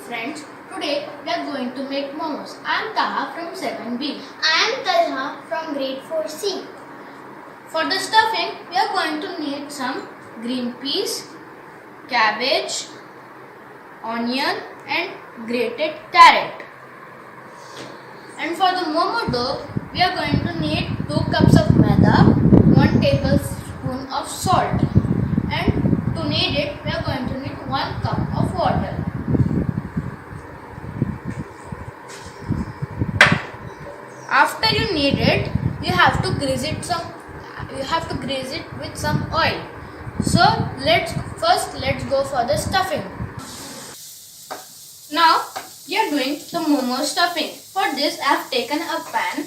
friends, today we are going to make momos. I am Taha from 7B. I am Talha from grade 4C. For the stuffing, we are going to need some green peas, cabbage, onion and grated carrot. And for the momo dough, we are going to need 2 cups of maida, 1 tablespoon of salt. And to knead it, we are going to need 1 cup of water. After you knead it, you have to grease it with some oil. So let's go for the stuffing. Now we are doing the momo stuffing. For this I have taken a pan,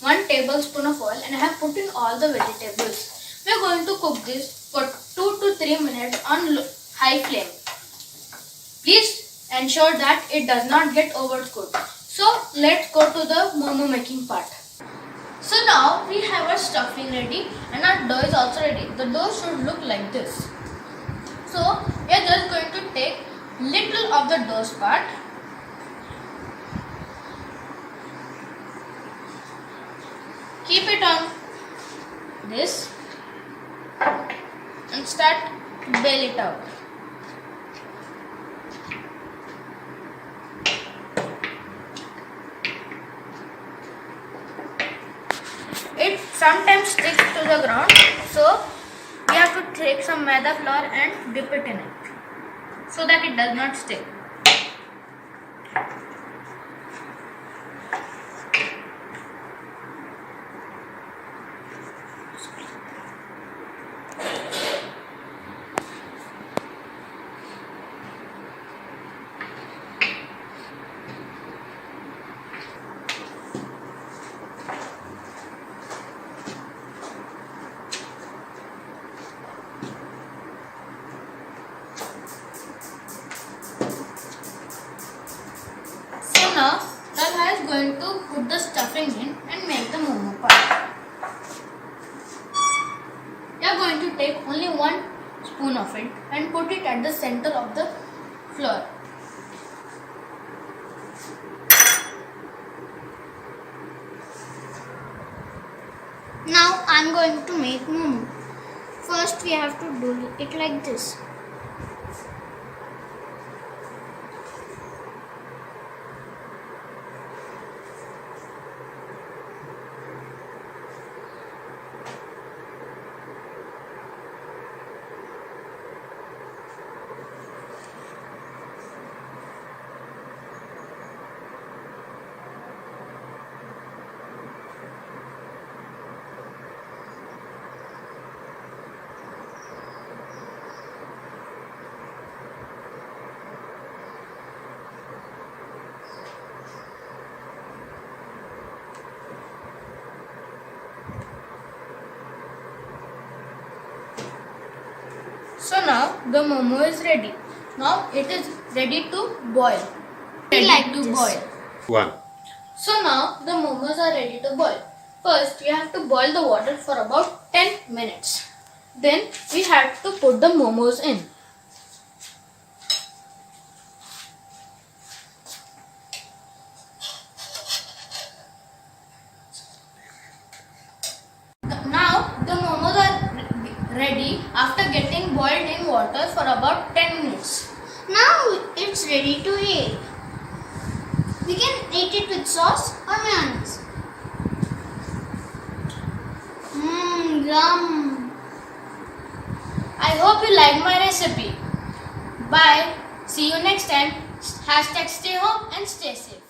1 tablespoon of oil, and I have put in all the vegetables. We are going to cook this for 2 to 3 minutes on high flame. Please ensure that it does not get overcooked. So let's go to the momo making part. So now we have our stuffing ready and our dough is also ready. The dough should look like this. So we are just going to take little of the dough part. Keep it on this and start to bail it out. It sometimes sticks to the ground, so we have to take some maida flour and dip it in it so that it does not stick. So now Talha is going to put the stuffing in and make the momo part. We are going to take only 1 spoon of it and put it at the center of the flour. Now I am going to make momo. First we have to do it like this. So now the momo is ready. Now it is ready to boil. Boil. 1. So now the momos are ready to boil. First we have to boil the water for about 10 minutes. Then we have to put the momos in. Now the momos are ready after getting boiled in water for about 10 minutes. Now it's ready to eat. We can eat it with sauce or mayonnaise. Yum. I hope you like my recipe. Bye. See you next time. # stay home and stay safe.